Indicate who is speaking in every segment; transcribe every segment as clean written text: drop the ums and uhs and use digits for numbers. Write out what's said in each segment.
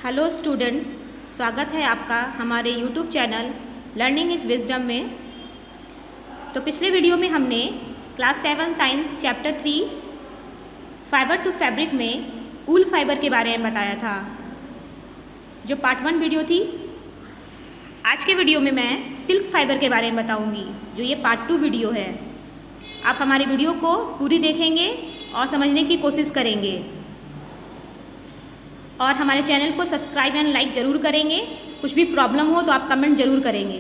Speaker 1: Hello students, स्वागत है आपका हमारे YouTube channel learning is wisdom में। तो पिछले वीडियो में हमने class 7 science chapter 3 fibre to fabric में वूल फाइबर के बारे में बताया था, जो पार्ट 1 वीडियो थी। आज के वीडियो में मैं सिल्क फाइबर के बारे में बताऊंगी, जो ये पार्ट 2 वीडियो है। आप हमारी वीडियो को पूरी देखेंगे और समझने की कोशिश करेंगे और हमारे चैनल को सब्सक्राइब एंड लाइक ज़रूर करेंगे। कुछ भी प्रॉब्लम हो तो आप कमेंट ज़रूर करेंगे।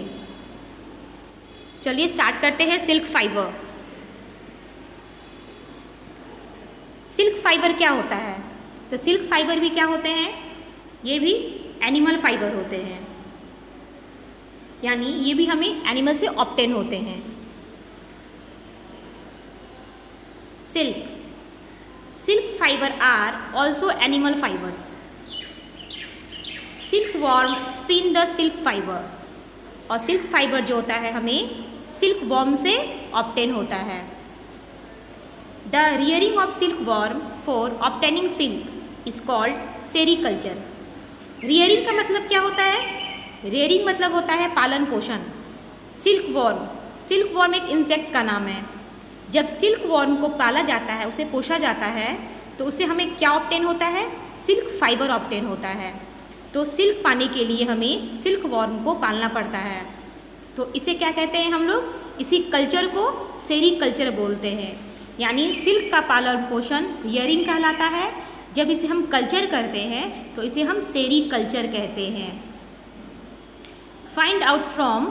Speaker 1: चलिए स्टार्ट करते हैं। Silk fibre. सिल्क फाइबर क्या होता है? तो सिल्क फाइबर भी क्या होते हैं? ये भी एनिमल फाइबर होते हैं, यानी ये भी हमें एनिमल से ऑब्टेन होते हैं। Silk fibre are also animal fibres. Silk worm spin the silk fibre. और सिल्क फाइबर जो होता है हमें सिल्क वॉर्म से ऑब्टेन होता है। The rearing of silk warm for obtaining silk is called sericulture. Rearing का मतलब क्या होता है? रियरिंग मतलब होता है पालन पोषण। सिल्क वॉर्म एक इंसेक्ट का नाम है। जब सिल्क वॉर्म को पाला जाता है, उसे पोषा जाता है, तो उससे हमें क्या ऑब्टेन होता है? सिल्क फाइबर ऑब्टेन होता है। तो सिल्क पाने के लिए हमें सिल्क वॉर्म को पालना पड़ता है। तो इसे क्या कहते हैं हम लोग? इसी कल्चर को सेरीकल्चर बोलते हैं, यानी सिल्क का पालन पोषण रियरिंग कहलाता है। जब इसे हम कल्चर करते हैं तो इसे हम सेरीकल्चर कहते हैं। Find out from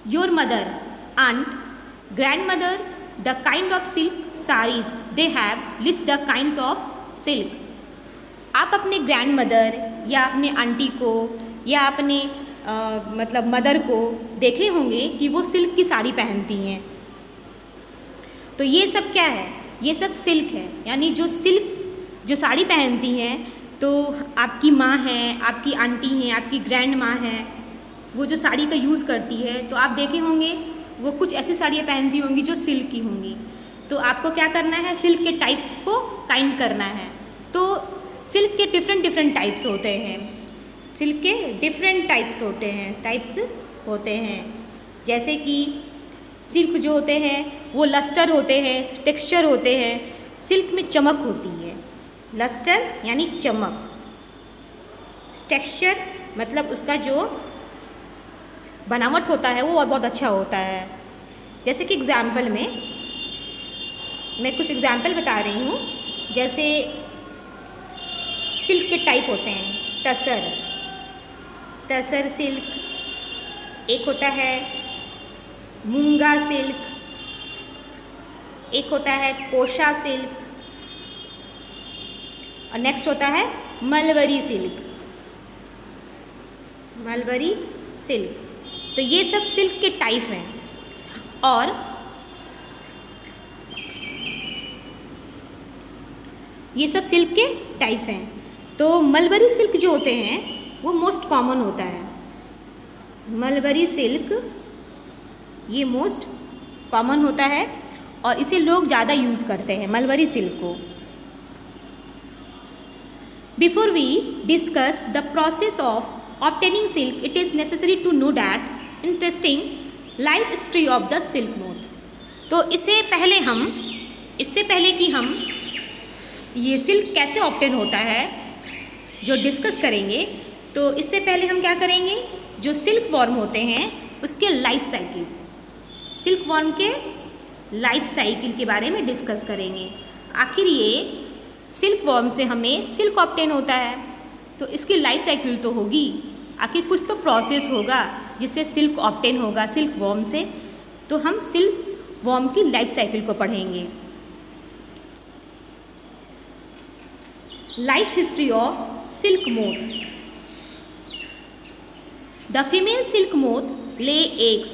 Speaker 1: your mother, aunt, grandmother the kind of silk sarees they have, list the kinds of silk। आप अपने ग्रैंड मदर या अपने आंटी को या अपने मतलब मदर को देखे होंगे कि वो सिल्क की साड़ी पहनती हैं। तो ये सब क्या है? ये सब सिल्क है, यानी जो साड़ी पहनती हैं, तो आपकी माँ हैं, आपकी आंटी हैं, आपकी ग्रैंड माँ हैं, वो जो साड़ी का यूज़ करती है, तो आप देखे होंगे वो कुछ ऐसी साड़ियाँ पहनती होंगी जो सिल्क की होंगी। तो आपको क्या करना है? सिल्क के टाइप को काइंड करना है। तो सिल्क के डिफरेंट टाइप्स होते हैं। सिल्क के डिफरेंट टाइप्स होते हैं। जैसे कि सिल्क जो होते हैं वो लस्टर होते हैं, टेक्सचर होते हैं। सिल्क में चमक होती है। लस्टर यानी चमक, टेक्सचर मतलब उसका जो बनावट होता है वो बहुत अच्छा होता है। जैसे कि एग्जाम्पल में मैं कुछ एग्जाम्पल बता रही हूँ। जैसे सिल्क के टाइप होते हैं। तसर सिल्क, एक होता है मूंगा सिल्क, एक होता है कोशा सिल्क, और नेक्स्ट होता है मलबरी सिल्क। तो ये सब सिल्क के टाइप हैं। और ये सब सिल्क के टाइप हैं। तो मलबरी सिल्क जो होते हैं वो मोस्ट कॉमन होता है। मलबरी सिल्क ये मोस्ट कॉमन होता है और इसे लोग ज़्यादा यूज़ करते हैं, मलबरी सिल्क को। Before we discuss the process of obtaining silk, it is necessary to know that interesting life history of the silk moth। तो इससे पहले कि हम ये सिल्क कैसे ऑब्टेन होता है जो डिस्कस करेंगे, तो इससे पहले हम क्या करेंगे? जो सिल्क वॉर्म होते हैं उसके लाइफ साइकिल, सिल्क वॉर्म के लाइफ साइकिल के बारे में डिस्कस करेंगे। आखिर ये सिल्क वॉर्म से हमें सिल्क ऑब्टेन होता है, तो इसकी लाइफ साइकिल तो होगी। आखिर कुछ तो प्रोसेस होगा जिससे सिल्क ऑब्टेन होगा सिल्क वॉर्म से। तो हम सिल्क वॉर्म की लाइफ साइकिल को पढ़ेंगे। Life history of silk moth. The female silk moth lay eggs.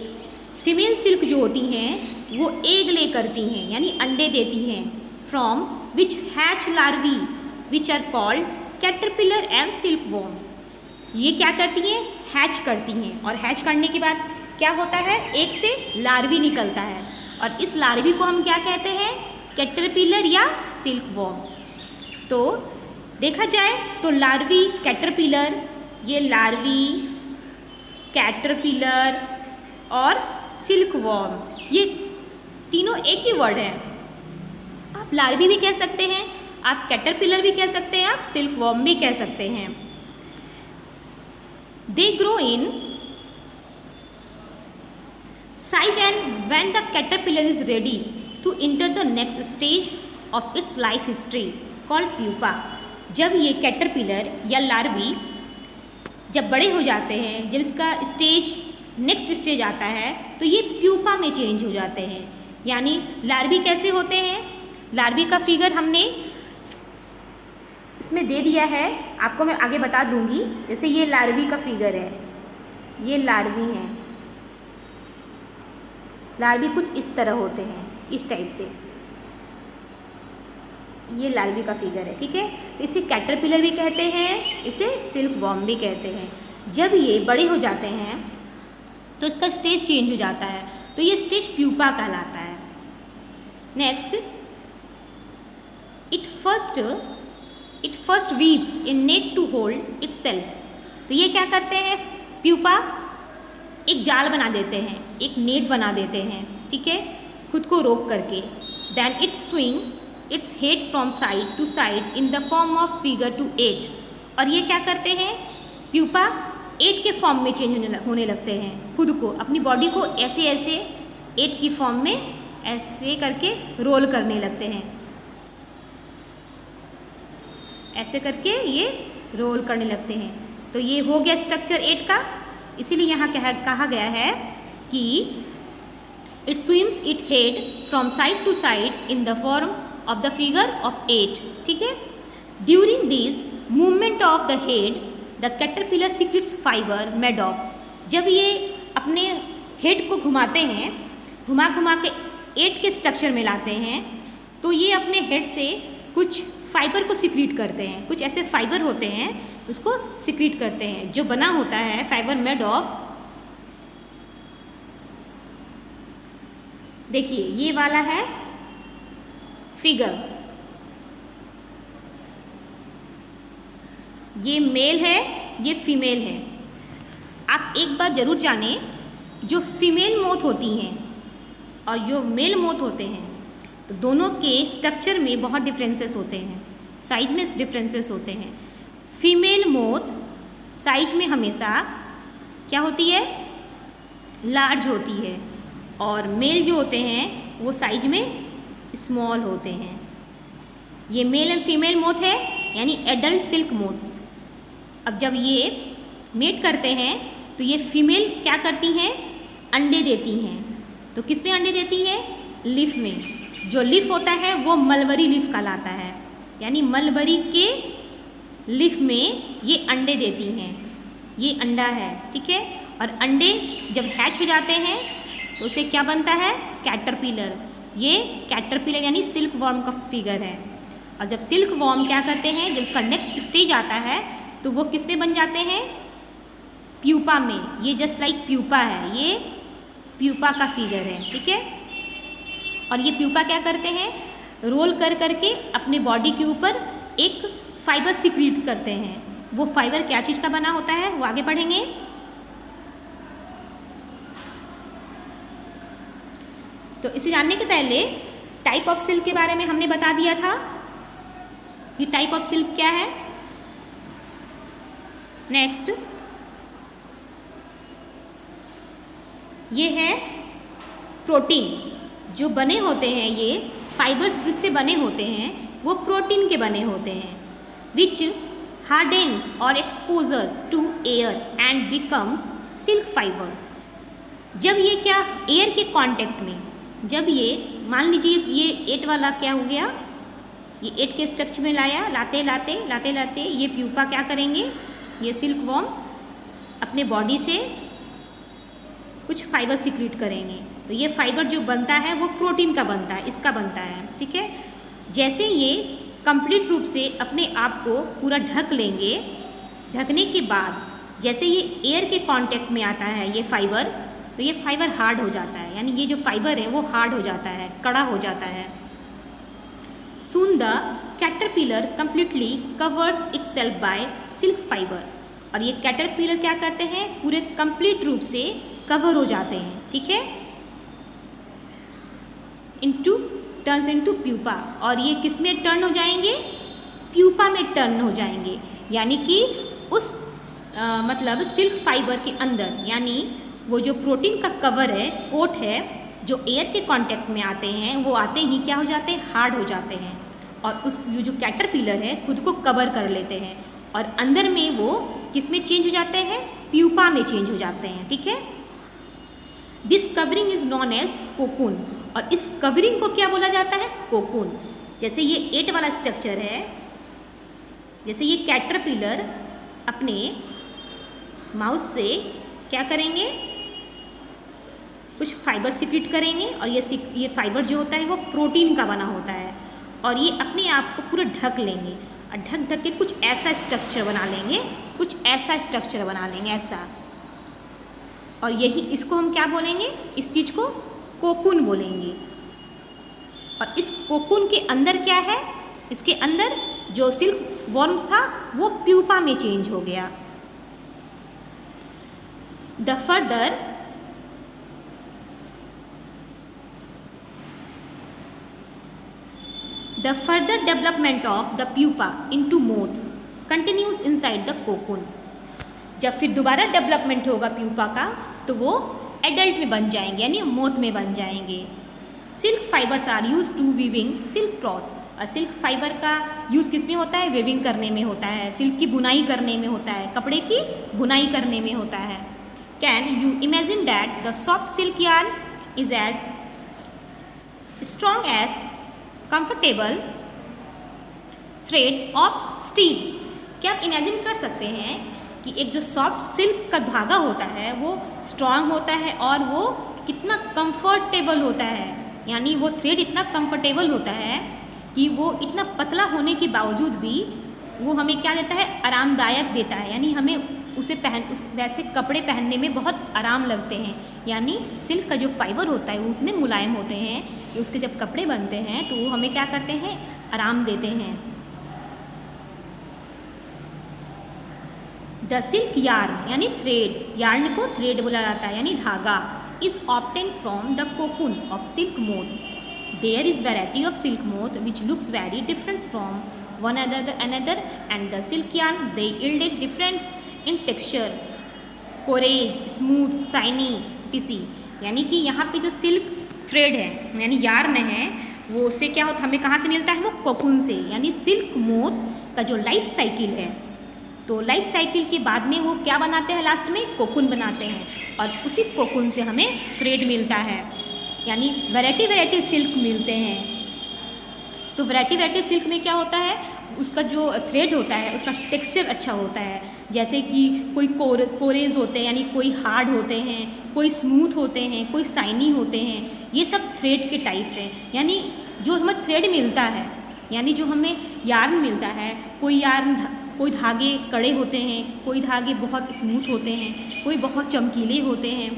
Speaker 1: Female silk जो होती हैं वो एग ले करती हैं, यानी अंडे देती हैं। From which hatch larvae which are called caterpillar and silkworm. ये क्या करती हैं? हैच करती हैं, और हैच करने के बाद क्या होता है? एक से लार्वी निकलता है, और इस लार्वी को हम क्या कहते हैं? कैटरपिलर या सिल्क वॉर्म। तो देखा जाए तो लार्वी, कैटरपिलर, ये larvae, caterpillar or silk warm, ये तीनों एक ही वर्ड है। आप लार्वी भी कह सकते हैं, आप कैटरपिलर भी कह सकते हैं, आप सिल्क वॉर्म भी कह सकते हैं। They grow in size, and when the caterpillar is ready to enter the next stage of its life history called pupa, जब ये कैटरपिलर या लार्वी जब बड़े हो जाते हैं, जब इसका स्टेज नेक्स्ट स्टेज आता है तो ये प्यूपा में चेंज हो जाते हैं। यानी लार्वी कैसे होते हैं? लार्वी का फिगर हमने इसमें दे दिया है, आपको मैं आगे बता दूंगी। जैसे ये लार्वी का फिगर है, ये लार्वी हैं, लार्वी कुछ इस तरह होते हैं, इस टाइप से, ये लार्वी का फिगर है, ठीक है। तो इसे कैटरपिलर भी कहते हैं, इसे सिल्क वॉर्म भी कहते हैं। जब ये बड़े हो जाते हैं तो इसका स्टेज चेंज हो जाता है, तो ये स्टेज प्यूपा कहलाता है। Next, it first weaves in net to hold itself. तो ये क्या करते हैं? प्यूपा एक जाल बना देते हैं, एक नेट बना देते हैं, ठीक है, खुद को रोक करके। Then it swing its head from side to side in the form of figure to 8। और ये क्या करते हैं? प्यूपा 8 के फॉर्म में चेंज होने लगते हैं, खुद को, अपनी बॉडी को ऐसे ऐसे 8 की फॉर्म में ऐसे करके रोल करने लगते हैं, ऐसे करके ये रोल करने लगते हैं। तो ये हो गया स्ट्रक्चर 8 का। इसीलिए यहाँ कहा गया है कि it swims it head from side to side in the form of the figure of 8, ठीक है। During this movement of the head the caterpillar secretes fibre made of. जब ये अपने हेड को घुमाते हैं, घुमा घुमा के 8 के स्ट्रक्चर में लाते हैं, तो ये अपने हेड से कुछ फाइबर को सीक्रेट करते हैं, कुछ ऐसे फाइबर होते हैं उसको सीक्रेट करते हैं, जो बना होता है फाइबर मेड ऑफ, देखिए ये वाला है फिगर, ये मेल है, ये फीमेल है। आप एक बात जरूर जानें, जो फीमेल मोथ होती हैं और जो मेल मोथ होते हैं, तो दोनों के स्ट्रक्चर में बहुत डिफरेंसेस होते हैं, साइज में डिफरेंसेस होते हैं। फीमेल मोथ साइज में हमेशा क्या होती है? लार्ज होती है, और मेल जो होते हैं वो साइज में स्मॉल होते हैं। ये मेल एंड फीमेल मोथ है, यानी एडल्ट सिल्क मोथ्स। अब जब ये मेट करते हैं तो ये फीमेल क्या करती हैं? अंडे देती हैं। तो किस में अंडे देती हैं? लीफ में। जो लीफ होता है वो मलबरी लीफ कहलाता है, यानी मलबरी के लीफ में ये अंडे देती हैं। ये अंडा है, ठीक है। और अंडे जब हैच हो जाते हैं तो उसे क्या बनता है? कैटरपिलर। ये कैटरपिलर यानी सिल्क वॉर्म का फिगर है। और जब सिल्क वॉर्म क्या करते हैं, जब उसका नेक्स्ट स्टेज आता है तो वो किस में बन जाते हैं? प्यूपा में। ये जस्ट लाइक प्यूपा है, ये प्यूपा का फिगर है, ठीक है। और ये प्यूपा क्या करते हैं? रोल कर करके अपने बॉडी के ऊपर एक फाइबर सीक्रेट्स करते हैं। वो फाइबर क्या चीज़ का बना होता है वो आगे पढ़ेंगे। तो इसे जानने के पहले टाइप ऑफ सिल्क के बारे में हमने बता दिया था कि टाइप ऑफ सिल्क क्या है। नेक्स्ट ये है प्रोटीन। जो बने होते हैं, ये फाइबर्स जिससे बने होते हैं वो प्रोटीन के बने होते हैं, which hardens or exposure to air and becomes silk fibre. जब ये क्या एयर के कांटेक्ट में, जब ये मान लीजिए ये 8 वाला क्या हो गया, ये 8 के स्ट्रक्चर में लाते लाते ये प्यूपा क्या करेंगे, ये सिल्क वॉर्म अपने बॉडी से कुछ फाइबर सीक्रेट करेंगे। तो ये फाइबर जो बनता है वो प्रोटीन का बनता है, इसका बनता है, ठीक है। जैसे ये कंप्लीट रूप से अपने आप को पूरा ढक लेंगे, ढकने के बाद जैसे ये एयर के कांटेक्ट में आता है ये फाइबर, तो ये फाइबर हार्ड हो जाता है, यानी ये जो फाइबर है वो हार्ड हो जाता है, कड़ा हो जाता है। Soon the caterpillar completely covers itself by silk fiber। और ये कैटरपिलर क्या करते हैं, पूरे कंप्लीट रूप से कवर हो जाते हैं, ठीक है। टर्न्स इनटू प्यूपा, और ये किस में टर्न हो जाएंगे, प्यूपा में टर्न हो जाएंगे, यानी कि उस मतलब सिल्क फाइबर के अंदर, यानी वो जो प्रोटीन का कवर है, कोट है, जो एयर के कांटेक्ट में आते हैं, वो आते ही क्या हो जाते हैं, हार्ड हो जाते हैं, और उस जो कैटरपिलर है खुद को कवर कर लेते हैं, और अंदर में वो किस में चेंज हो जाते हैं, प्यूपा में चेंज हो जाते हैं, ठीक है। This covering is known as cocoon, और इस कवरिंग को क्या बोला जाता है, कोकून। जैसे ये 8 वाला स्ट्रक्चर है, जैसे ये कैटरपिलर अपने माउस से क्या करेंगे, कुछ फाइबर सिक्रीट करेंगे, और ये फाइबर जो होता है वो प्रोटीन का बना होता है, और ये अपने आप को पूरा ढक लेंगे, और ढक के कुछ ऐसा स्ट्रक्चर बना लेंगे, कुछ ऐसा स्ट्रक्चर बना लेंगे, ऐसा। और यही इसको हम क्या बोलेंगे, इस चीज़ को कोकून बोलेंगे। और इस कोकून के अंदर क्या है, इसके अंदर जो सिल्क वॉर्म्स था वो प्यूपा में चेंज हो गया। The further development of the pupa into moth continues inside the cocoon। जब फिर दोबारा डेवलपमेंट होगा प्यूपा का, तो वो एडल्ट में बन जाएंगे, यानी मोथ में बन जाएंगे। Silk fibres are use to weaving silk cloth, और सिल्क फाइबर का यूज़ किस में होता है, वेविंग करने में होता है, सिल्क की बुनाई करने में होता है, कपड़े की बुनाई करने में होता है। Can you imagine that the soft silk yarn is as strong as comfortable thread of steel. क्या आप इमेजिन कर सकते हैं कि एक जो सॉफ्ट सिल्क का धागा होता है वो स्ट्रॉन्ग होता है, और वो कितना कंफर्टेबल होता है, यानी वो थ्रेड इतना कंफर्टेबल होता है कि वो इतना पतला होने के बावजूद भी वो हमें क्या देता है, आरामदायक देता है, यानी हमें उसे वैसे कपड़े पहनने में बहुत आराम लगते हैं। यानी सिल्क का जो फाइबर होता है वो उतने मुलायम होते हैं कि उसके जब कपड़े बनते हैं तो वो हमें क्या करते हैं, आराम देते हैं। द सिल्क यार्न, यानी थ्रेड, यार्न को थ्रेड बोला जाता है, यानी धागा, is obtain from the cocoon of silk moth. There is variety of silk moth which looks very different from one another and the silk yarn they yielded different in texture, coarse, smooth, shiny, टिसी। यानी कि यहाँ पे जो silk thread है, यानी yarn है, वो उससे क्या होता है, हमें कहाँ से मिलता है, वो कोकून से। यानी सिल्क मोथ का जो लाइफ साइकिल है, तो लाइफ साइकिल के बाद में वो क्या बनाते हैं, लास्ट में कोकून बनाते हैं, और उसी कोकून से हमें थ्रेड मिलता है, यानी वैरायटी सिल्क मिलते हैं। तो वैरायटी सिल्क में क्या होता है, उसका जो थ्रेड होता है उसका टेक्सचर अच्छा होता है, जैसे कि कोई कोरेज होते हैं, यानी कोई हार्ड होते हैं, कोई स्मूथ होते हैं, कोई शाइनी होते हैं, ये सब थ्रेड के टाइप हैं। यानी जो हमें थ्रेड मिलता है, यानी जो हमें यार्न मिलता है, कोई धागे कड़े होते हैं, कोई धागे बहुत स्मूथ होते हैं, कोई बहुत चमकीले होते हैं।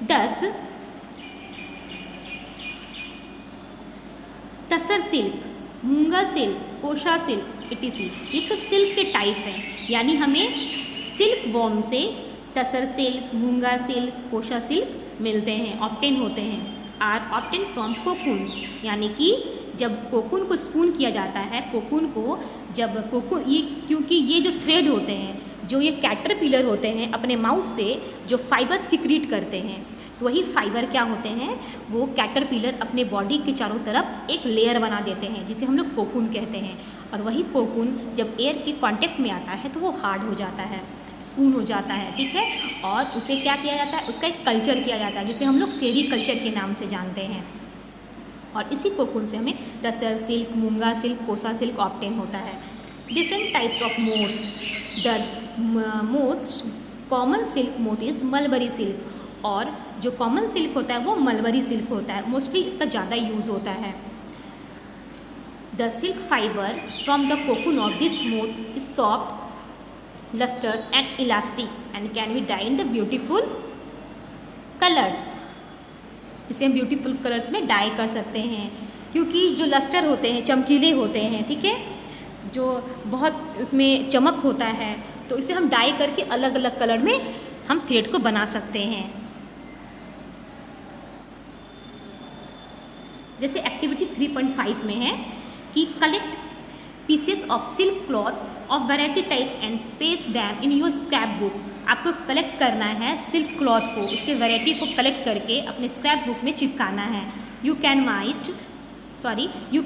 Speaker 1: 10 तसर सिल्क, मूंगा सिल्क, कोशा सिल्क, इटीसी, ये सब सिल्क के टाइप हैं। यानी हमें सिल्क वॉर्म से तसर सिल्क, मूंगा सिल्क, कोशा सिल्क मिलते हैं, ऑब्टेन होते हैं। आर ऑब्टेन फ्रॉम कोकून्स, यानी कि जब कोकून को स्पून किया जाता है, क्योंकि ये जो थ्रेड होते हैं, जो ये कैटरपिलर होते हैं, अपने माउथ से जो फाइबर सिक्रीट करते हैं, तो वही फाइबर क्या होते हैं, वो कैटरपिलर अपने बॉडी के चारों तरफ एक लेयर बना देते हैं, जिसे हम लोग कोकून कहते हैं। और वही कोकून जब एयर के कांटेक्ट में आता है तो वो हार्ड हो जाता है, स्पून हो जाता है, ठीक है। और उसे क्या किया जाता है, उसका एक कल्चर किया जाता है, जिसे हम लोग सेरी कल्चर के नाम से जानते हैं। और इसी कोकून से हमें तसर सिल्क, मूंगा सिल्क, कोसा सिल्क ऑब्टेन होता है। Different types of moth. The most common silk moth is mulberry silk, और जो कॉमन सिल्क होता है वो मलबरी सिल्क होता है, मोस्टली इसका ज़्यादा यूज़ होता है। The silk fibre from the cocoon of this moth is soft, lustrous and elastic and can be dyed in the beautiful colours, इसे हम ब्यूटीफुल कलर्स में डाई कर सकते हैं, क्योंकि जो लस्टर होते हैं चमकीले होते हैं, ठीक है, जो बहुत उसमें चमक होता है, तो इसे हम डाई करके अलग अलग कलर में हम थ्रेड को बना सकते हैं। जैसे एक्टिविटी 3.5 में है कि collect pieces of silk cloth of variety types and paste them in your scrap book. आपको कलेक्ट करना है सिल्क क्लॉथ को, उसके वैरायटी को कलेक्ट करके अपने स्क्रैप बुक में चिपकाना है। You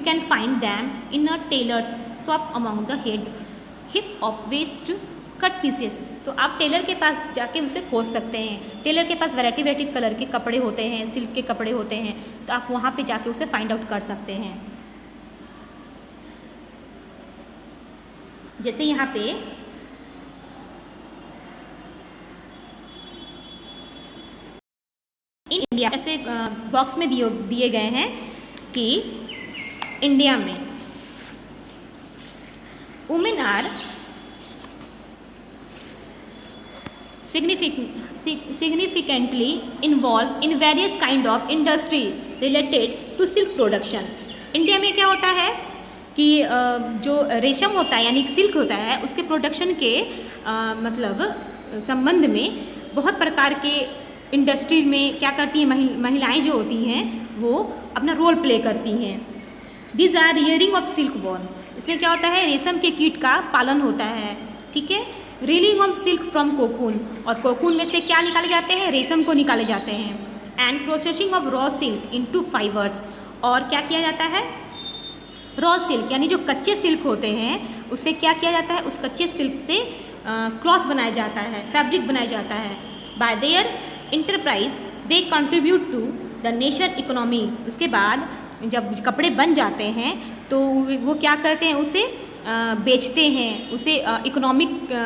Speaker 1: can find them in a tailor's shop among the heap of waste cut pieces. तो आप टेलर के पास जाके उसे खोज सकते हैं। टेलर के पास वैरायटी कलर के कपड़े होते हैं, सिल्क के कपड़े होते हैं, तो आप वहाँ पे जाके उसे फाइंड आउट कर सकते हैं। जैसे यहाँ पे इंडिया ऐसे बॉक्स में दिए गए हैं कि इंडिया में women are significantly involved in various kind of industry related to silk production। India में क्या होता है कि जो रेशम होता है यानी सिल्क होता है, उसके प्रोडक्शन के मतलब संबंध में बहुत प्रकार के इंडस्ट्री में क्या करती हैं महिलाएं जो होती हैं वो अपना रोल प्ले करती हैं। These are rearing of silk worm, इसमें क्या होता है रेशम के कीट का पालन होता है, ठीक है। Reeling of silk from cocoon, और कोकून में से क्या निकाले जाते हैं, रेशम को निकाले जाते हैं। And processing of raw silk into fibres, और क्या किया जाता है रॉ सिल्क यानी जो कच्चे सिल्क होते हैं उससे क्या किया जाता है, उस कच्चे सिल्क से क्लॉथ बनाया जाता है, फैब्रिक बनाया जाता है। By their enterprise they contribute to the nation economy. उसके बाद जब कपड़े बन जाते हैं तो वो क्या करते हैं, उसे बेचते हैं, उसे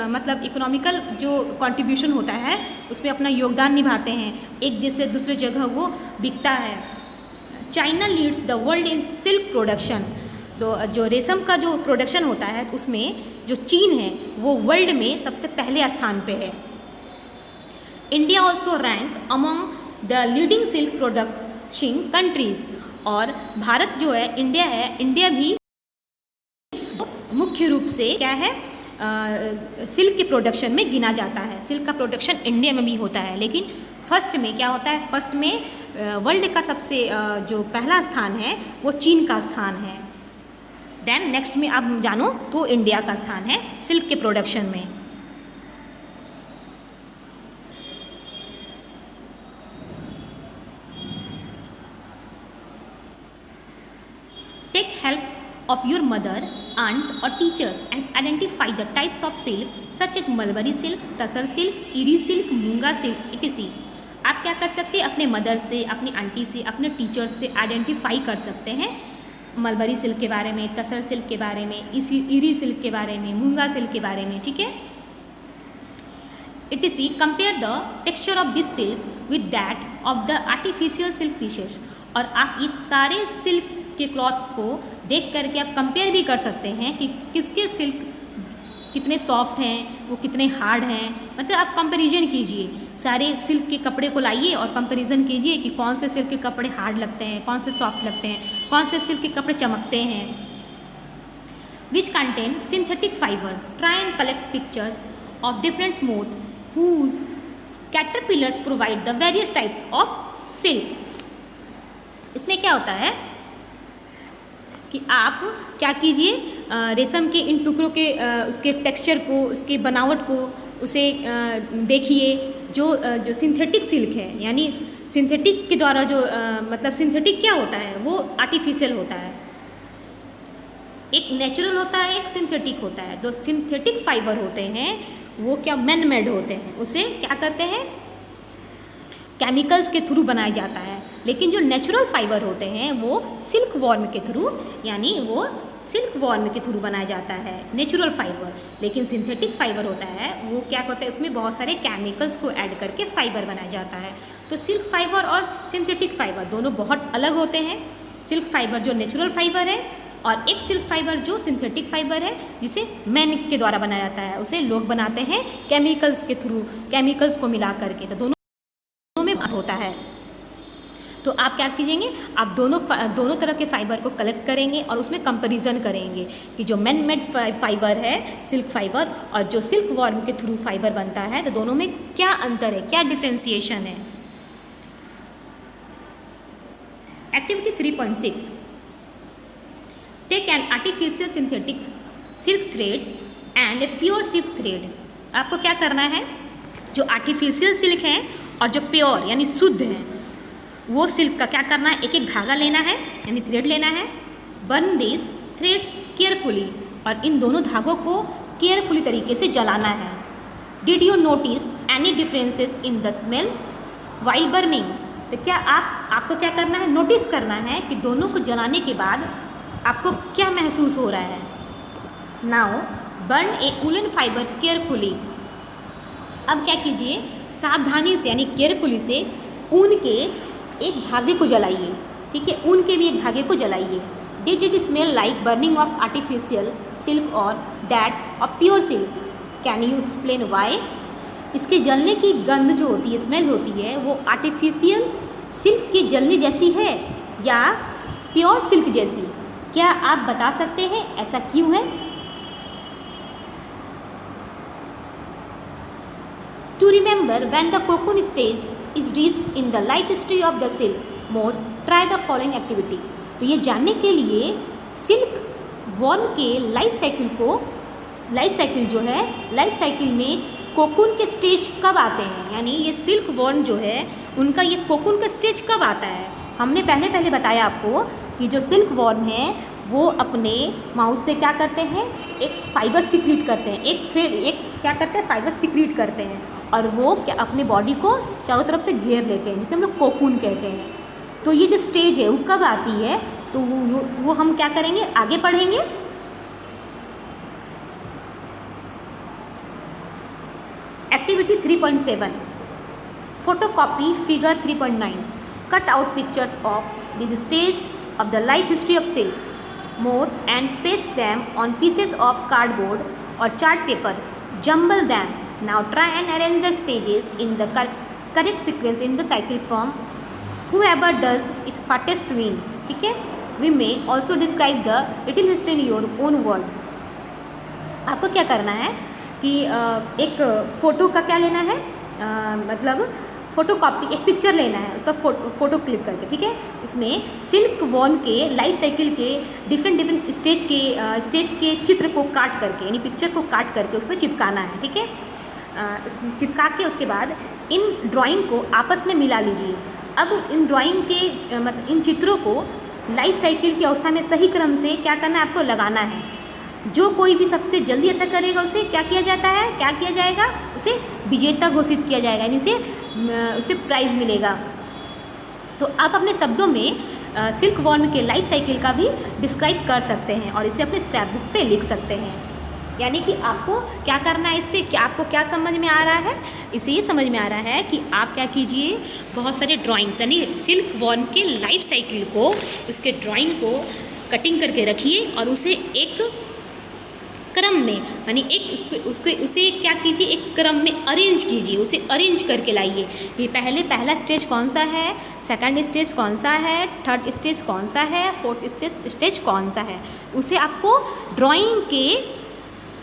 Speaker 1: मतलब इकोनॉमिकल जो कंट्रीब्यूशन होता है उसमें अपना योगदान निभाते हैं, एक देश से दूसरे जगह वो बिकता है। China leads the world in silk production, तो जो रेशम का जो प्रोडक्शन होता है उसमें जो चीन है वो वर्ल्ड में सबसे पहले स्थान पे है। India also rank among the leading silk production countries, और भारत जो है इंडिया भी मुख्य रूप से क्या है सिल्क के प्रोडक्शन में गिना जाता है। सिल्क का प्रोडक्शन इंडिया में भी होता है, लेकिन फर्स्ट में क्या होता है, फर्स्ट में वर्ल्ड का सबसे जो पहला स्थान है वो चीन का स्थान है। देन नेक्स्ट में आप जानो तो इंडिया का स्थान है सिल्क के प्रोडक्शन में। Take help of your mother, aunt or teachers and identify the types of silk such as mulberry silk, tussar silk, eri silk, muga silk etc। आप क्या कर सकते हैं, अपने मदर से, अपनी आंटी से, अपने टीचर से आइडेंटिफाई कर सकते हैं मलबरी सिल्क के बारे में, तसर सिल्क के बारे में, इरी सिल्क के बारे में, मूंगा सिल्क के बारे में, ठीक है। etc। Compare the texture of this silk with that of the artificial silk pieces, और आप ये सारे सिल्क के क्लॉथ को देख करके आप कंपेयर भी कर सकते हैं कि किसके सिल्क कितने सॉफ्ट हैं, वो कितने हार्ड हैं, मतलब आप कंपैरिजन कीजिए, सारे सिल्क के कपड़े को लाइए और कंपैरिजन कीजिए कि कौन से सिल्क के कपड़े हार्ड लगते हैं, कौन से सॉफ्ट लगते हैं, कौन से सिल्क के कपड़े चमकते हैं। Which contain synthetic fibre, try and collect pictures of different स्मूथ whose caterpillars provide the various types of silk. इसमें क्या होता है कि आप क्या कीजिए, रेशम के इन टुकड़ों के उसके टेक्सचर को, उसके बनावट को उसे देखिए। जो सिंथेटिक सिल्क है यानी सिंथेटिक के द्वारा जो मतलब सिंथेटिक क्या होता है, वो आर्टिफिशियल होता है, एक नेचुरल होता है, एक सिंथेटिक होता है। जो सिंथेटिक फाइबर होते हैं वो क्या मैन मेड होते हैं, उसे क्या करते हैं केमिकल्स के थ्रू बनाया जाता है। लेकिन जो नेचुरल फाइबर होते हैं वो सिल्क वॉर्म के थ्रू यानी वो सिल्क वॉर्म के थ्रू बनाया जाता है नेचुरल फाइबर। लेकिन सिंथेटिक फाइबर होता है वो क्या होता है, उसमें बहुत सारे केमिकल्स को ऐड करके फाइबर बनाया जाता है। तो सिल्क फाइबर और सिंथेटिक फाइबर दोनों बहुत अलग होते हैं। सिल्क फाइबर जो नेचुरल फाइबर है और एक सिल्क फाइबर जो सिंथेटिक फाइबर है जिसे मैन के द्वारा बनाया जाता है, उसे लोग बनाते हैं केमिकल्स के थ्रू, केमिकल्स को मिला करके। तो दोनों में बात होता है। तो आप क्या कीजिएंगे, आप दोनों तरह के फाइबर को कलेक्ट करेंगे और उसमें कंपैरिजन करेंगे कि जो मैन मेड फाइबर है सिल्क फाइबर और जो सिल्क वॉर्म के थ्रू फाइबर बनता है, तो दोनों में क्या अंतर है, क्या डिफ्रेंसिएशन है। Activity 3.6, take an artificial synthetic silk thread and a pure silk thread. आपको क्या करना है, जो आर्टिफिशियल सिल्क है और जो प्योर यानी शुद्ध है वो सिल्क का क्या करना है, एक एक धागा लेना है यानी थ्रेड लेना है। बर्न दिस थ्रेड्स केयरफुली, और इन दोनों धागों को केयरफुली तरीके से जलाना है। Did you notice any differences in the smell while burning. तो क्या आपको क्या करना है, नोटिस करना है कि दोनों को जलाने के बाद आपको क्या महसूस हो रहा है। नाउ बर्न ए वूलन फाइबर केयरफुली। अब क्या कीजिए, सावधानी से यानी केयरफुली से ऊन के एक धागे को जलाइए, ठीक है, ऊन के भी एक धागे को जलाइए। Did it smell like burning of artificial silk और that of pure silk, can you explain why. इसके जलने की गंध जो होती है, स्मेल होती है, वो आर्टिफिशियल सिल्क के जलने जैसी है या प्योर सिल्क जैसी, क्या आप बता सकते हैं ऐसा क्यों है। To remember when the cocoon stage is reached in the life history of the silk moth, try the following activity। तो ये जानने के लिए सिल्क वॉर्म के लाइफ साइकिल जो है, लाइफ साइकिल में कोकून के स्टेज कब आते हैं, यानी ये सिल्क वॉर्म जो है उनका ये कोकून का स्टेज कब आता है। हमने पहले बताया आपको कि जो सिल्क वॉर्म है वो अपने माउथ से क्या करते हैं, एक फाइबर सिक्रीट करते हैं, एक क्या करते हैं, फाइबर सिक्रीट करते हैं, और वो क्या अपने बॉडी को चारों तरफ से घेर लेते हैं, जिसे हम लोग कोकून कहते हैं। तो ये जो स्टेज है वो कब आती है, तो वो हम क्या करेंगे, आगे पढ़ेंगे। Activity 3.7, photocopy figure 3.9, cut out pictures of this stage of the life history of silk moth and paste them on pieces of cardboard or chart paper. Jumble them. Now try and arrange the stages in the correct sequence in the cycle from whoever does it fastest win. ठीक है, we may also describe the little history in your own words. आपको क्या करना है कि एक photo का क्या लेना है, मतलब फ़ोटो कॉपी, एक पिक्चर लेना है, उसका फ़ोटो क्लिक करके, ठीक है। इसमें सिल्क वॉर्म के लाइफ साइकिल के डिफरेंट स्टेज के चित्र को काट करके, यानी पिक्चर को काट करके उसमें चिपकाना है, ठीक है। चिपका के उसके बाद इन ड्राइंग को आपस में मिला लीजिए। अब इन ड्राइंग के मतलब इन चित्रों को लाइफ साइकिल की अवस्था में सही क्रम से क्या करना है, आपको लगाना है। जो कोई भी सबसे जल्दी ऐसा करेगा उसे क्या किया जाएगा, उसे विजेता घोषित किया जाएगा, यानी उसे प्राइज़ मिलेगा। तो आप अपने शब्दों में सिल्क वॉर्म के लाइफ साइकिल का भी डिस्क्राइब कर सकते हैं और इसे अपने स्क्रैप बुक पे लिख सकते हैं। यानी कि आपको क्या करना है, इससे आपको क्या समझ में आ रहा है, इसे ये समझ में आ रहा है कि आप क्या कीजिए, बहुत सारे ड्राइंग्स यानी सिल्क वॉर्म के लाइफ साइकिल को, उसके ड्राइंग को कटिंग करके रखिए और उसे एक क्रम में, यानी उसे क्या कीजिए, एक क्रम में अरेंज कीजिए, उसे अरेंज करके लाइए कि पहला स्टेज कौन सा है, सेकंड स्टेज कौन सा है, थर्ड स्टेज कौन सा है, फोर्थ स्टेज कौन सा है। उसे आपको ड्राइंग के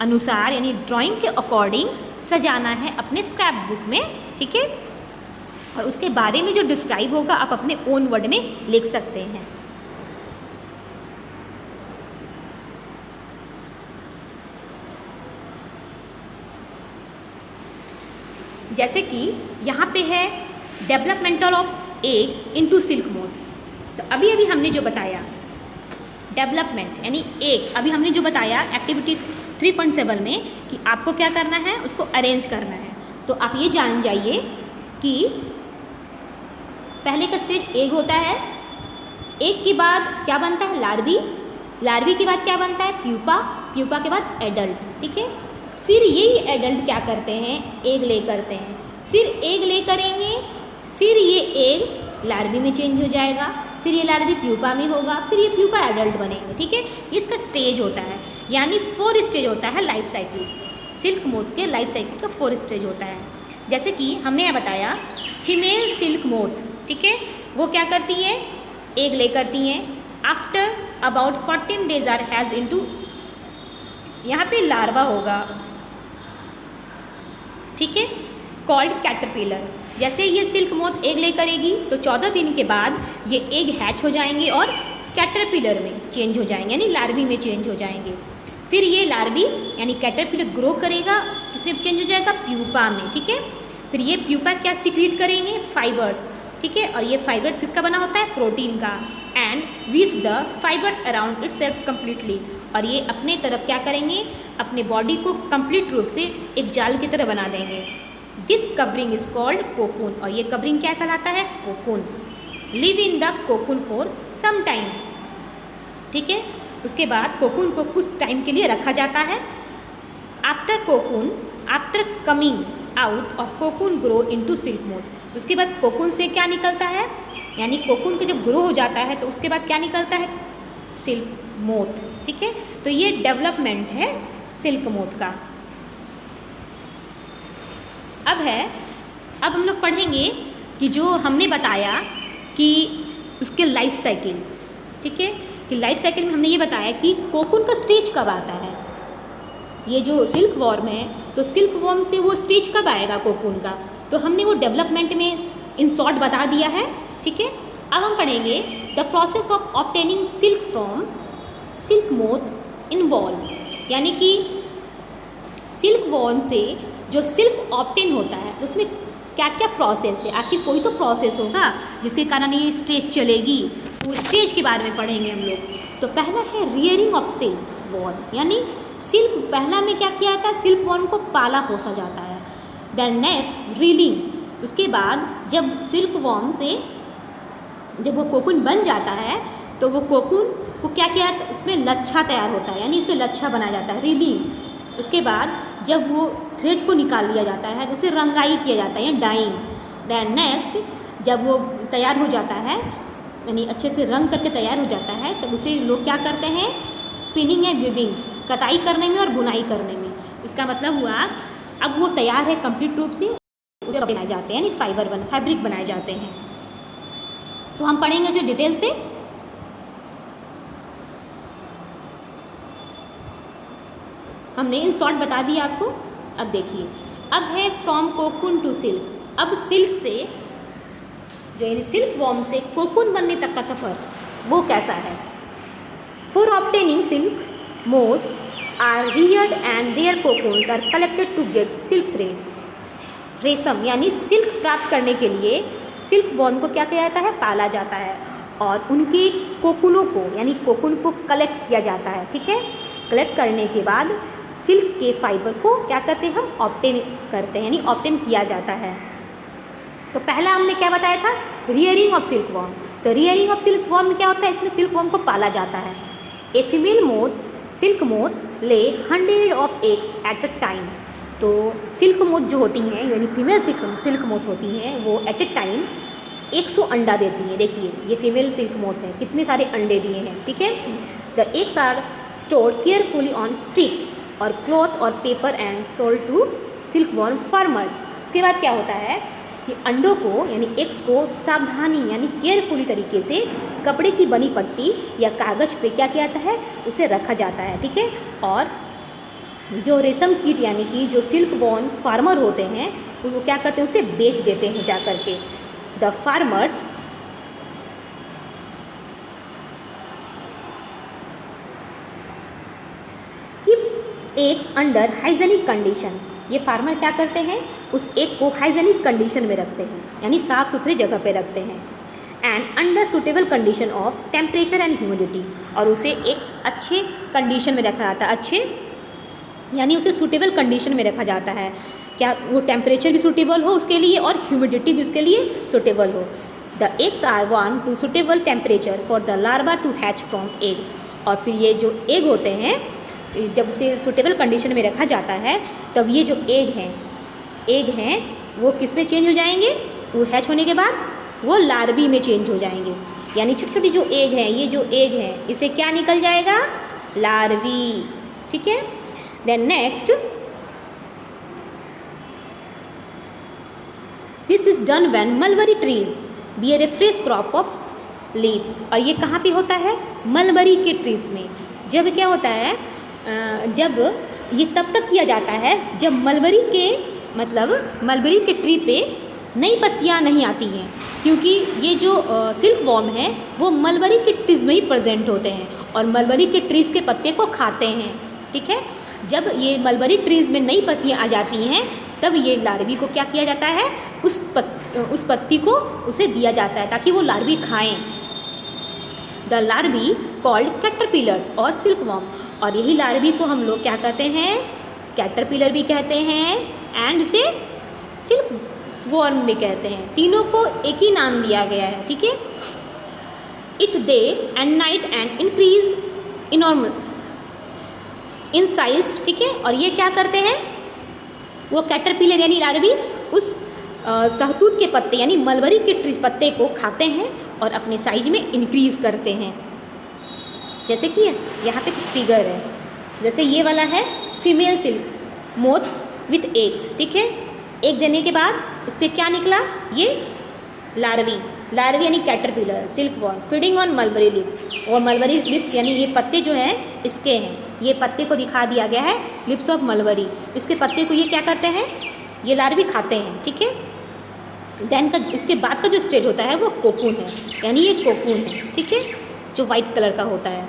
Speaker 1: अनुसार यानी ड्राइंग के अकॉर्डिंग सजाना है अपने स्क्रैप बुक में, ठीक है। और उसके बारे में जो डिस्क्राइब होगा आप अपने ओन वर्ड में लिख सकते हैं। जैसे कि यहाँ पे है developmental of egg into silk moth. तो अभी हमने जो बताया डेवलपमेंट यानी एग, अभी हमने जो बताया एक्टिविटी 3.7 में कि आपको क्या करना है, उसको अरेंज करना है। तो आप ये जान जाइए कि पहले का स्टेज एग होता है, एग के बाद क्या बनता है, लार्वी के बाद क्या बनता है, प्यूपा के बाद एडल्ट, ठीक है। फिर यही एडल्ट क्या करते हैं, एग ले करते हैं, फिर एग ले करेंगे, फिर ये एग लार्वी में चेंज हो जाएगा, फिर ये लार्वी प्यूपा में होगा, फिर ये प्यूपा एडल्ट बनेंगे, ठीक है। इसका स्टेज होता है, यानी 4 स्टेज होता है लाइफ साइकिल। सिल्क मोथ के लाइफ साइकिल का 4 स्टेज होता है। जैसे कि हमने यहाँ बताया फीमेल सिल्क मोथ, ठीक है, वो क्या करती है, एग ले करती हैं। After about 14 days are hatch into, यहाँ पे लार्वा होगा, ठीक है, कॉल्ड कैटरपिलर। जैसे ये सिल्क मोथ एग ले करेगी तो 14 दिन के बाद ये एग हैच हो जाएंगे और कैटरपिलर में चेंज हो जाएंगे, यानी लार्वी में चेंज हो जाएंगे। फिर ये लार्वी यानी कैटरपिलर ग्रो करेगा, किसमें चेंज हो जाएगा, प्यूपा में, ठीक है। फिर ये प्यूपा क्या सीक्रेट करेंगे, फाइबर्स, ठीक है, और ये फाइबर्स किसका बना होता है, प्रोटीन का। And weaves the fibres around itself completely, और ये अपने तरफ क्या करेंगे, अपने बॉडी को कंप्लीट रूप से एक जाल की तरह बना देंगे। This covering is called cocoon, और ये कवरिंग क्या कहलाता है, cocoon. Live in the cocoon for some time, ठीक है। उसके बाद कोकून को कुछ टाइम के लिए रखा जाता है। After cocoon, after coming out of cocoon grow into silk moth, उसके बाद कोकून से क्या निकलता है, यानी कोकून का जब ग्रो हो जाता है तो उसके बाद क्या निकलता है, सिल्क मोथ, ठीक है। तो ये डेवलपमेंट है सिल्क मोथ का। अब हम लोग पढ़ेंगे कि जो हमने बताया कि उसके लाइफ साइकिल, ठीक है, कि लाइफ साइकिल में हमने ये बताया कि कोकून का स्टेज कब आता है। ये जो सिल्क वॉर्म है तो सिल्क वॉर्म से वो स्टेज कब आएगा कोकून का, तो हमने वो डेवलपमेंट में इन शॉर्ट बता दिया है, ठीक है। अब हम पढ़ेंगे the process of obtaining silk from silk moth involve, यानी कि सिल्क वॉर्म से जो सिल्क ऑब्टेन होता है उसमें क्या क्या प्रोसेस है, आखिर कोई तो प्रोसेस होगा जिसके कारण ये स्टेज चलेगी, वो स्टेज के बारे में पढ़ेंगे हम लोग। तो पहला है रियरिंग ऑफ सिल्क वॉर्म, यानी सिल्क पहला में क्या किया जाता है, सिल्क वॉर्म को पाला पोसा जाता है। देन नेक्स्ट रीलिंग, उसके बाद जब सिल्क वॉर्म से जब वो कोकून बन जाता है तो वो कोकून को क्या किया, उसमें लच्छा तैयार होता है, यानी उसे लच्छा बनाया जाता है, रीलिंग। उसके बाद जब वो थ्रेड को निकाल लिया जाता है तो उसे रंगाई किया जाता है, डाइंग। देन नेक्स्ट जब वो तैयार हो जाता है, यानी अच्छे से रंग करके तैयार हो जाता है, तब उसे लोग क्या करते हैं, स्पिनिंग या वीविंग, कताई करने में और बुनाई करने में। इसका मतलब हुआ अब वो तैयार है कंप्लीट रूप से, उसे बनाए जाते हैं, यानी फैब्रिक बनाए जाते हैं। तो हम पढ़ेंगे जो डिटेल से। हमने इन शॉर्ट बता दिया आपको। अब देखिए, अब है फ्रॉम कोकून टू सिल्क। अब सिल्क से जो यानी सिल्क वॉर्म से कोकून बनने तक का सफ़र वो कैसा है। For obtaining silk moth are reared and their cocoons are collected to get silk thread. रेशम यानी सिल्क प्राप्त करने के लिए सिल्क वॉर्म को क्या किया जाता है, पाला जाता है, और उनके कोकूनों को यानी कोकून को कलेक्ट किया जाता है, ठीक है। कलेक्ट करने के बाद सिल्क के फाइबर को क्या करते हैं, हम ऑब्टेन करते हैं, यानी ऑब्टेन किया जाता है। तो पहला हमने क्या बताया था, रियरिंग ऑफ सिल्क वॉर्म। तो रियरिंग ऑफ सिल्क वॉर्म में क्या होता है, इसमें सिल्क वॉर्म को पाला जाता है। A female moth silk moth ले 100 of eggs at a time. तो सिल्क मोथ जो होती हैं, यानी फीमेल सिल्क मोथ होती हैं, वो एट ए टाइम 100 अंडा देती हैं। देखिए ये फीमेल सिल्क मोथ है, कितने सारे अंडे दिए हैं, ठीक है। The eggs are stored carefully on stick or cloth or paper and sold to silk worm farmers. इसके बाद क्या होता है कि अंडों को यानी एग्स को सावधानी यानी केयरफुली तरीके से कपड़े की बनी पट्टी या कागज़ पे क्या किया जाता है, उसे रखा जाता है, ठीक है। और जो रेशम कीट यानी कि जो सिल्क वॉर्म फार्मर होते हैं वो क्या करते हैं, उसे बेच देते हैं जा कर के। The farmers keep eggs under hygienic condition. ये फार्मर क्या करते हैं, उस एग को हाइजेनिक कंडीशन में रखते हैं, यानी साफ़ सुथरी जगह पे रखते हैं। And under suitable condition of temperature and humidity, और उसे एक अच्छे कंडीशन में रखा जाता है, अच्छे यानी उसे सूटेबल कंडीशन में रखा जाता है। क्या वो टेम्परेचर भी सूटेबल हो उसके लिए और ह्यूमिडिटी भी उसके लिए सूटेबल हो। The eggs are warm to suitable temperature for the larva to hatch from egg. और फिर ये जो एग होते हैं जब उसे सूटेबल कंडीशन में रखा जाता है तब ये जो एग हैं वो किस में चेंज हो जाएंगे, वो हैच होने के बाद वो लार्वी में चेंज हो जाएंगे। यानी छोटी छोटी जो एग हैं, ये जो एग हैं इसे क्या निकल जाएगा, लार्वी, ठीक है। Then next this is done when mulberry trees bear a fresh crop of leaves. और ये कहाँ पे होता है? मलबरी के ट्रीज में। जब क्या होता है, जब ये तब तक किया जाता है जब मलबरी के मलबरी के ट्री पे नई पत्तियाँ नहीं आती हैं, क्योंकि ये जो सिल्क वॉर्म है वो मलबरी के ट्रीज में ही प्रेजेंट होते हैं और मलबरी के ट्रीज के पत्ते को खाते हैं। ठीक है, जब ये मलबरी ट्रीज में नई पत्तियाँ आ जाती हैं तब ये लार्वी को क्या किया जाता है, उस पत्ती को उसे दिया जाता है ताकि वो लार्वी खाएं। द लार्वी कॉल्ड कैटरपिलर्स और सिल्क वॉर्म। और यही लार्वी को हम लोग क्या कहते हैं? कैटरपिलर भी कहते हैं एंड इसे सिल्क वॉर्म भी कहते हैं। तीनों को एक ही नाम दिया गया है। ठीक है, it day and night and increase enormous in size. ठीक है, और ये क्या करते हैं, वो कैटरपिलर यानी लार्वी उस सहतूत के पत्ते यानी मलबरी के पत्ते को खाते हैं और अपने साइज में इंक्रीज करते हैं। जैसे कि यहाँ पे कुछ फिगर है, जैसे ये वाला है female silk moth with eggs. ठीक है, एक देने के बाद उससे क्या निकला, ये लार्वी यानी caterpillar silk worm feeding on mulberry lips. और मलबरी लिप्स यानी ये पत्ते जो हैं इसके हैं, ये पत्ते को दिखा दिया गया है लिप्स ऑफ मलबरी। इसके पत्ते को ये क्या करते हैं, ये लार्वी खाते हैं। ठीक है, देन का इसके बाद का जो स्टेज होता है वो कोकून है, यानी ये कोकून है। ठीक है, जो वाइट कलर का होता है,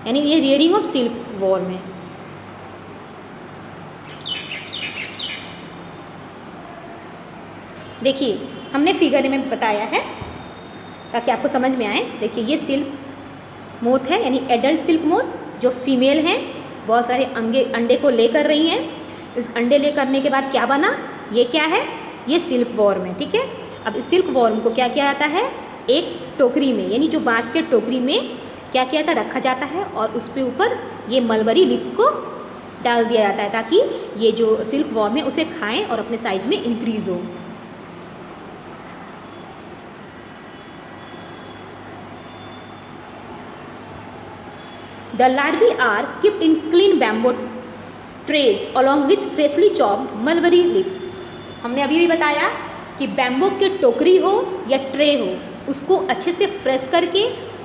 Speaker 1: यानी ये रियरिंग ऑफ सिल्क वॉर्म है। देखिए हमने फिगर में बताया है ताकि आपको समझ में आए। देखिए ये सिल्क मोथ है यानी एडल्ट सिल्क मोथ जो फीमेल हैं, बहुत सारे अंडे को ले कर रही हैं। इस अंडे ले करने के बाद क्या बना, ये क्या है, ये सिल्क वॉर्म है। ठीक है, अब इस सिल्क वॉर्म को क्या किया जाता है, एक टोकरी में यानी जो बांस के टोकरी में क्या किया जाता है, रखा जाता है और उस पे ऊपर ये मलबरी लिप्स को डाल दिया जाता है ताकि ये जो सिल्क वॉर्म है उसे खाएं और अपने साइज में इंक्रीज हो। The larvae are kept in clean bamboo trays along with freshly chopped mulberry leaves। हमने अभी भी बताया कि बैम्बू के टोकरी हो या ट्रे हो, उसको अच्छे से फ्रेश करके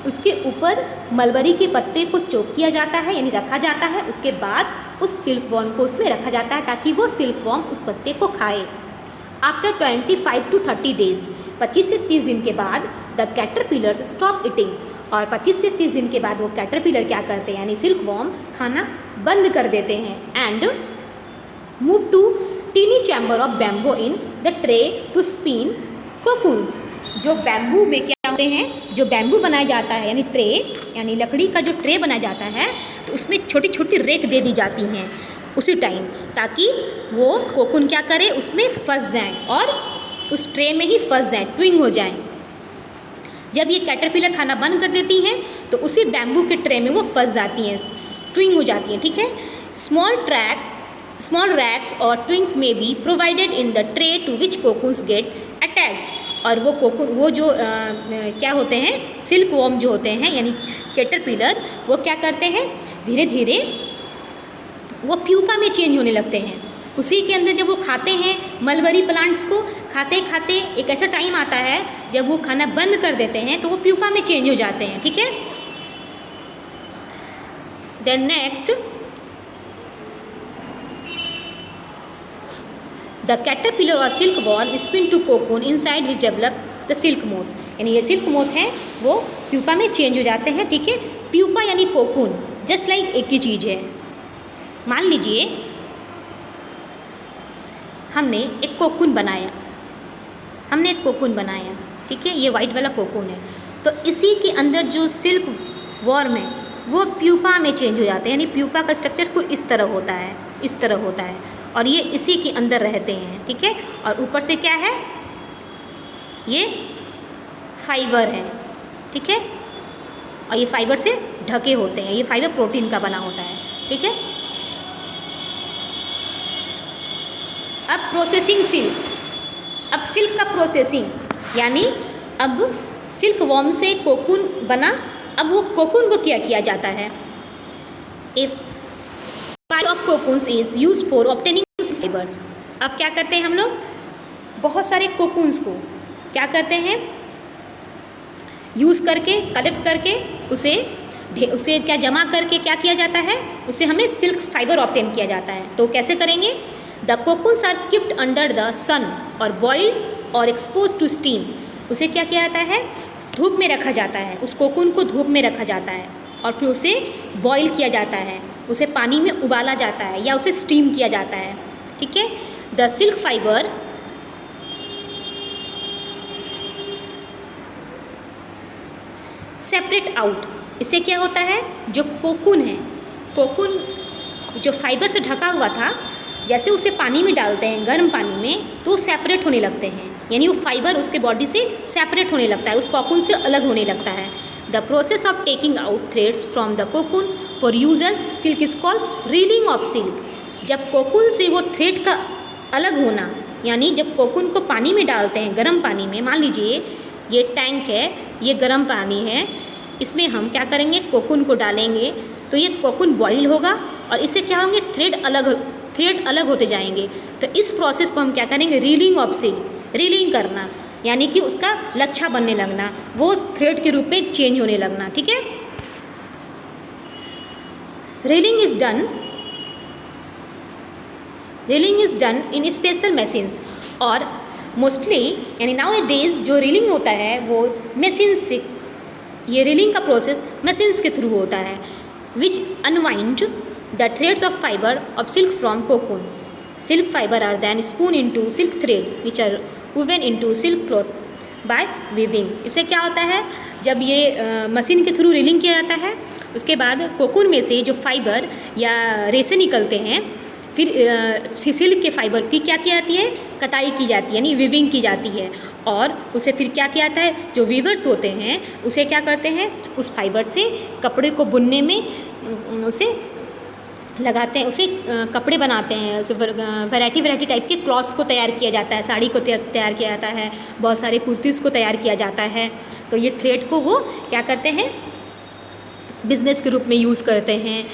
Speaker 1: उसके ऊपर मलबरी के पत्ते को चॉप किया जाता है यानी रखा जाता है। उसके बाद उस सिल्क वॉर्म को उसमें रखा जाता है ताकि वो सिल्क वॉर्म उस पत्ते को खाए। आफ्टर 25 to 30 days 25 से 30 दिन के बाद द कैटरपिलर स्टॉप ईटिंग। और 25 से 30 दिन के बाद वो कैटरपिलर क्या करते हैं यानी सिल्क वॉर्म खाना बंद कर देते हैं and move to tiny chamber of bamboo in the tray to spin cocoons. जो बैम्बू में क्या होते हैं, जो बैम्बू बनाया जाता है यानी ट्रे यानी लकड़ी का जो ट्रे बनाया जाता है तो उसमें छोटी छोटी रेक दे दी जाती हैं उसी टाइम ताकि वो कोकून क्या करे, उसमें फंस जाएं और उस ट्रे में ही फंस जाएं, ट्विंग हो जाएं। जब ये कैटरपिलर खाना बंद कर देती हैं तो उसी बैम्बू के ट्रे में वो फंस जाती हैं, ट्विंग हो जाती हैं। ठीक है, small racks or twigs may be provided in the tray to which cocoons get attached. और वो कोकून वो जो क्या होते हैं, सिल्क वॉर्म जो होते हैं यानी कैटरपिलर, वो क्या करते हैं, धीरे धीरे वो प्यूपा में चेंज होने लगते हैं। उसी के अंदर जब वो खाते हैं मलबरी प्लांट्स को, खाते खाते एक ऐसा टाइम आता है जब वो खाना बंद कर देते हैं तो वो प्यूपा में चेंज हो जाते हैं। ठीक है, then next the caterpillar or silk warm spin to cocoon inside which develop the silk moth. यानी ये सिल्क मोथ हैं वो प्यूपा में चेंज हो जाते हैं। ठीक है, प्यूपा यानी कोकून, जस्ट लाइक एक ही चीज़ है। मान लीजिए हमने एक कोकून बनाया, ठीक है, ये वाइट वाला कोकून है, तो इसी के अंदर जो सिल्क वॉर्म है वो प्यूपा में चेंज हो जाते हैं। यानी प्यूपा का स्ट्रक्चर कुछ इस तरह होता है और ये इसी के अंदर रहते हैं। ठीक है, और ऊपर से क्या है, ये फाइबर है। ठीक है, और ये फाइबर से ढके होते हैं, ये फाइबर प्रोटीन का बना होता है। ठीक है, अब प्रोसेसिंग सिल्क, अब सिल्क का प्रोसेसिंग यानी अब सिल्क वॉर्म से कोकून बना, अब वो कोकून को क्या किया जाता है, एक part of cocoons is use for obtaining fibres. अब क्या करते हैं हम लोग, बहुत सारे कोकून्स को क्या करते हैं, यूज़ करके, कलेक्ट करके उसे क्या जमा करके क्या किया जाता है, उससे हमें सिल्क फाइबर ऑब्टेन किया जाता है। तो कैसे करेंगे? The cocoons are keeped under the sun और बॉइल और एक्सपोज टू स्टीम। उसे क्या किया जाता है, धूप में रखा जाता है, उस कोकून को धूप में रखा जाता है और फिर उसे बॉईल किया जाता है, उसे पानी में उबाला जाता है या उसे स्टीम किया जाता है। ठीक है। The silk fibre separate out. इससे क्या होता है, जो कोकून है, कोकून जो फाइबर से ढका हुआ था, जैसे उसे पानी में डालते हैं, गर्म पानी में, तो सेपरेट होने लगते हैं, यानी वो फाइबर उसके बॉडी से सेपरेट होने लगता है, उस कोकून से अलग होने लगता है। The process of taking out threads from the cocoon for use as silk is called reeling of silk. जब कोकून से वो थ्रेड का अलग होना, यानी जब कोकून को पानी में डालते हैं, गर्म पानी में, मान लीजिए ये टैंक है, ये गर्म पानी है, इसमें हम क्या करेंगे, कोकून को डालेंगे तो ये कोकून बॉईल होगा और इससे क्या होंगे, थ्रेड अलग होते जाएंगे। तो इस प्रोसेस को हम क्या करेंगे, रीलिंग ऑफ सिल्क, रीलिंग करना, यानी कि उसका लच्छा बनने लगना, वो थ्रेड के रूप में चेंज होने लगना। ठीक है। Reeling is done in special machines, और मोस्टली यानी नाउ ए डेज जो रीलिंग होता है वो मशीन से, ये रीलिंग का प्रोसेस मशीन्स के थ्रू होता है, which unwind the threads of fibre of silk from cocoon. Silk fibre are then spun into silk thread which are woven into silk cloth by weaving. इससे क्या होता है, जब ये मशीन के थ्रू रीलिंग किया जाता है, उसके बाद कोकून में से जो फाइबर या रेसे निकलते हैं, फिर सिल्क के फाइबर की क्या की जाती है, कताई की जाती है, यानी वीविंग की जाती है, और उसे फिर क्या किया जाता है, जो वीवर्स होते हैं उसे क्या करते हैं, उस फाइबर से कपड़े को बुनने में उसे लगाते हैं, उसे कपड़े बनाते हैं, उसे वैरायटी टाइप के क्लॉथ्स को तैयार किया जाता है, साड़ी को तैयार किया जाता है, बहुत सारे कुर्तीज़ को तैयार किया जाता है। तो ये थ्रेड को वो क्या करते हैं, बिजनेस के रूप में यूज़ करते हैं,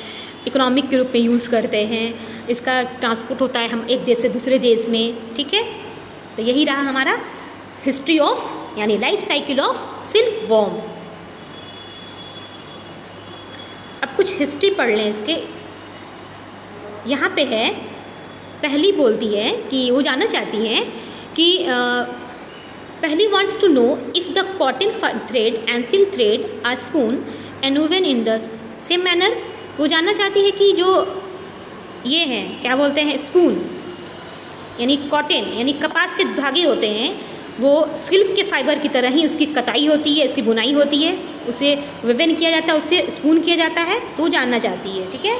Speaker 1: इकोनॉमिक के रूप में यूज़ करते हैं, इसका ट्रांसपोर्ट होता है हम एक देश से दूसरे देश में। ठीक है। तो यही रहा हमारा हिस्ट्री ऑफ यानी life cycle of silk warm. अब कुछ हिस्ट्री पढ़ लें इसके। यहाँ पे है, पहली बोलती है कि वो जानना चाहती हैं कि Paheli wants to know if the cotton thread and silk thread are spun and woven in the same manner. वो जानना चाहती है कि जो ये हैं, क्या बोलते हैं, स्पून यानी कॉटन यानी कपास के धागे होते हैं, वो सिल्क के फाइबर की तरह ही उसकी कताई होती है, उसकी बुनाई होती है, उसे विवन किया जाता है, उससे स्पून किया जाता है, तो वो जानना चाहती है। ठीक है।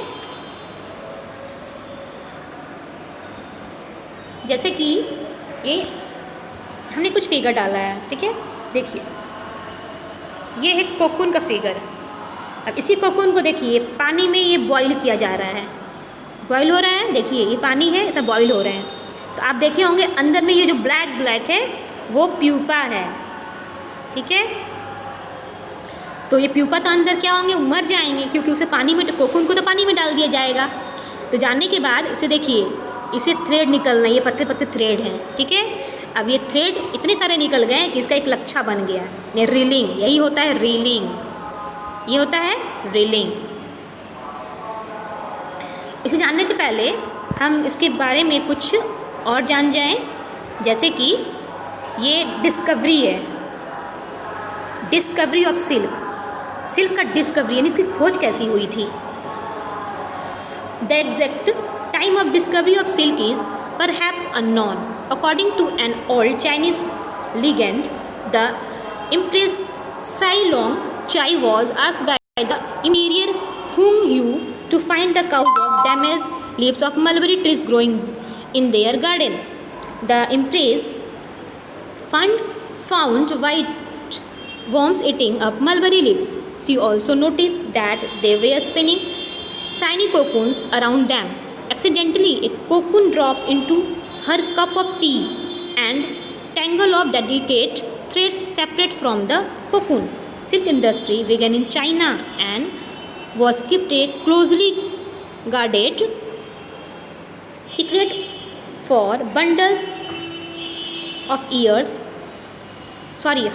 Speaker 1: जैसे कि ये हमने कुछ फिगर डाला है। ठीक है। देखिए, ये है कोकून का फिगर। अब इसी कोकून को देखिए, पानी में ये बॉईल किया जा रहा है, बॉईल हो रहा है। देखिए ये पानी है, ऐसा बॉईल हो रहे हैं। तो आप देखे होंगे अंदर में ये जो ब्लैक है वो प्यूपा है। ठीक है। तो ये प्यूपा तो अंदर क्या होंगे, मर जाएंगे, क्योंकि उसे पानी में, कोकून को तो पानी में डाल दिया जाएगा। तो जानने के बाद इसे देखिए, इसे थ्रेड निकलना, ये पत्ते पत्ते थ्रेड हैं। ठीक है। अब ये थ्रेड इतने सारे निकल गए कि इसका एक लच्छा बन गया, ये रीलिंग, यही होता है रीलिंग, ये होता है रीलिंग। इसे जानने के पहले हम इसके बारे में कुछ और जान जाएं, जैसे कि ये डिस्कवरी है, डिस्कवरी ऑफ सिल्क, सिल्क का डिस्कवरी यानी इसकी खोज कैसी हुई थी। The exact time of discovery of silk is perhaps unknown. According to an old Chinese legend, the Empress Sai Long Chai was asked by the Emperor Hung Yu to find the cause of damaged leaves of mulberry trees growing in their garden. The Empress found white worms eating up mulberry leaves. She also noticed that they were spinning shiny cocoons around them. Accidentally, a cocoon drops into her cup of tea and tangle of delicate threads separate from the cocoon. Silk industry began in China and was kept a closely guarded secret for bundles of years,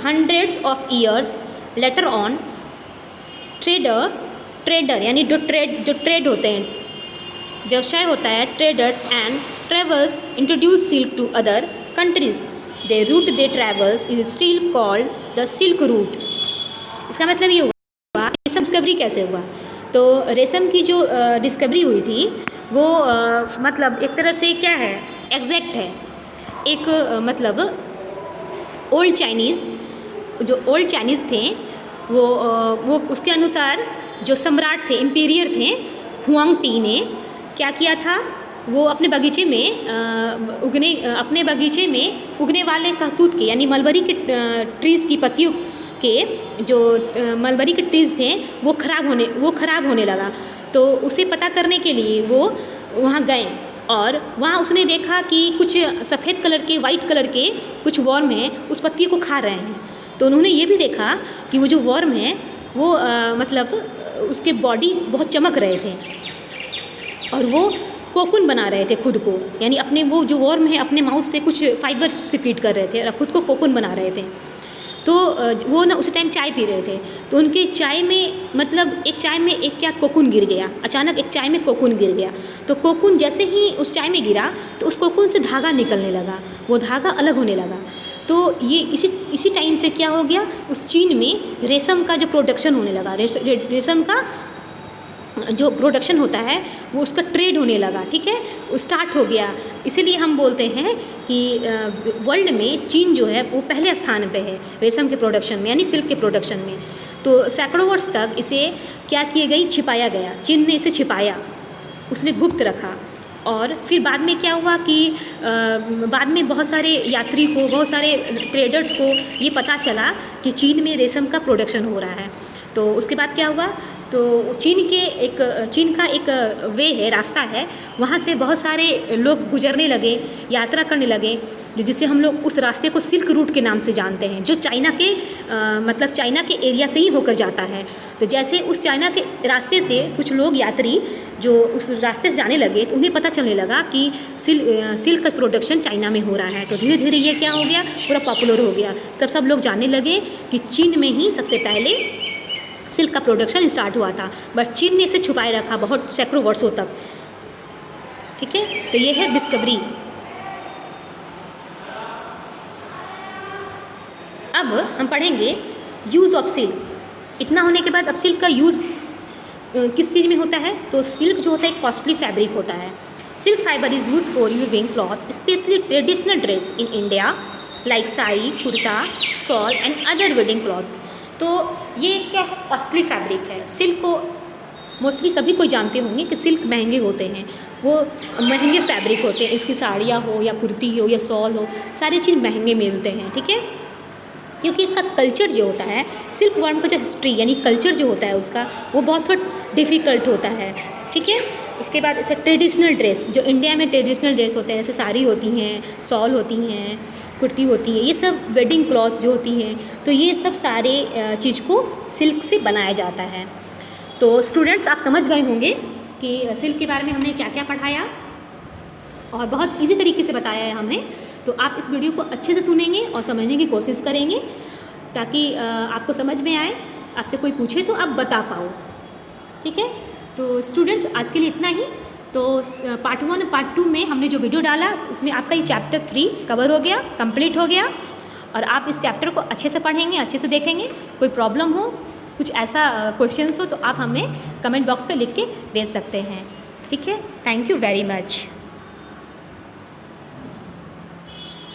Speaker 1: hundreds of years later on, trader यानी जो trade होते हैं, व्यवसाय होता है, traders and travels introduce silk to other countries. The route they travels is still called the silk route. इसका मतलब ये हुआ रेशम डिस्कवरी कैसे हुआ। तो रेशम की जो डिस्कवरी हुई थी वो मतलब एक तरह से क्या है, एग्जैक्ट है। एक मतलब ओल्ड चाइनीज़ थे वो उसके अनुसार जो सम्राट थे, इम्पीरियर थे, हुआंग टी ने क्या किया था, वो अपने बगीचे में उगने वाले सहतूत के यानी मलबरी के ट्रीज़ की पत्तियों के जो मलबरी के ट्रीज़ थे वो ख़राब होने लगा। तो उसे पता करने के लिए वो वहाँ गए और वहाँ उसने देखा कि कुछ सफ़ेद कलर के, वाइट कलर के कुछ वर्म हैं उस पत्ती को खा रहे हैं। तो उन्होंने ये भी देखा कि वो जो वर्म हैं वो मतलब उसके बॉडी बहुत चमक रहे थे और वो कोकून बना रहे थे खुद को, यानी अपने वो जो वर्म है अपने माउथ से कुछ फाइबर सिक्रीट कर रहे थे और खुद को कोकून बना रहे थे। तो वो ना उसी टाइम चाय पी रहे थे, तो उनके चाय में मतलब एक चाय में एक क्या कोकून गिर गया, अचानक एक चाय में कोकून गिर गया। तो कोकून जैसे ही उस चाय में गिरा तो उस कोकून से धागा निकलने लगा, वो धागा अलग होने लगा। तो ये इसी टाइम से क्या हो गया, उस चीन में रेशम का जो प्रोडक्शन होने लगा, रेशम का जो प्रोडक्शन होता है वो उसका ट्रेड होने लगा, ठीक है, वो स्टार्ट हो गया। इसीलिए हम बोलते हैं कि वर्ल्ड में चीन जो है वो पहले स्थान पे है रेशम के प्रोडक्शन में, यानी सिल्क के प्रोडक्शन में। तो सैकड़ों वर्ष तक इसे क्या किए गई, छिपाया गया, चीन ने इसे छिपाया, उसने गुप्त रखा। और फिर बाद में क्या हुआ कि बाद में बहुत सारे यात्री को, बहुत सारे ट्रेडर्स को ये पता चला कि चीन में रेशम का प्रोडक्शन हो रहा है। तो उसके बाद क्या हुआ, तो चीन का एक वे है, रास्ता है, वहाँ से बहुत सारे लोग गुजरने लगे, यात्रा करने लगे, जिससे हम लोग उस रास्ते को सिल्क रूट के नाम से जानते हैं, जो चाइना के मतलब चाइना के एरिया से ही होकर जाता है। तो जैसे उस चाइना के रास्ते से कुछ लोग यात्री जो उस रास्ते से जाने लगे तो उन्हें पता चलने लगा कि सिल्क का प्रोडक्शन चाइना में हो रहा है। तो धीरे धीरे ये क्या हो गया, पूरा पॉपुलर हो गया। तब सब लोग जानने लगे कि चीन में ही सबसे पहले सिल्क का प्रोडक्शन स्टार्ट हुआ था, बट चीन ने इसे छुपाए रखा बहुत सैकड़ों वर्षों तक, ठीक है। तो ये है डिस्कवरी। अब हम पढ़ेंगे यूज़ ऑफ सिल्क। इतना होने के बाद अब सिल्क का यूज़ किस चीज़ में होता है, तो सिल्क जो होता है एक कॉस्टली फैब्रिक होता है। Silk fibre is use for weaving cloth, specially traditional dress in India like sari, kurta, shawl and other wedding clothes. तो ये क्या है, कॉस्टली फैब्रिक है। सिल्क को मोस्टली सभी कोई जानते होंगे कि सिल्क महंगे होते हैं, वो महंगे फैब्रिक होते हैं। इसकी साड़ियाँ हो या कुर्ती हो या शॉल हो, सारी चीज़ महंगे मिलते हैं, ठीक है। क्योंकि इसका कल्चर जो होता है, सिल्क वर्म का जो हिस्ट्री यानी कल्चर जो होता है उसका, वो बहुत थोड़ा डिफ़िकल्ट होता है, ठीक है। उसके बाद ऐसे ट्रेडिशनल ड्रेस, जो इंडिया में ट्रेडिशनल ड्रेस होते हैं, जैसे साड़ी होती हैं, शॉल होती हैं, कुर्ती होती है, ये सब वेडिंग क्लॉथ जो होती हैं, तो ये सब सारे चीज़ को सिल्क से बनाया जाता है। तो स्टूडेंट्स आप समझ गए होंगे कि सिल्क के बारे में हमने क्या क्या पढ़ाया और बहुत इजी तरीके से बताया है हमने। तो आप इस वीडियो को अच्छे से सुनेंगे और समझने की कोशिश करेंगे ताकि आपको समझ में आए, आपसे कोई पूछे तो आप बता पाओ, ठीक है। तो स्टूडेंट्स आज के लिए इतना ही। तो पार्ट 1 पार्ट 2 में हमने जो वीडियो डाला उसमें आपका ये चैप्टर 3 कवर हो गया, कंप्लीट हो गया। और आप इस चैप्टर को अच्छे से पढ़ेंगे, अच्छे से देखेंगे। कोई प्रॉब्लम हो, कुछ ऐसा क्वेश्चंस हो तो आप हमें कमेंट बॉक्स पे लिख के भेज सकते हैं, ठीक है। Thank you very much.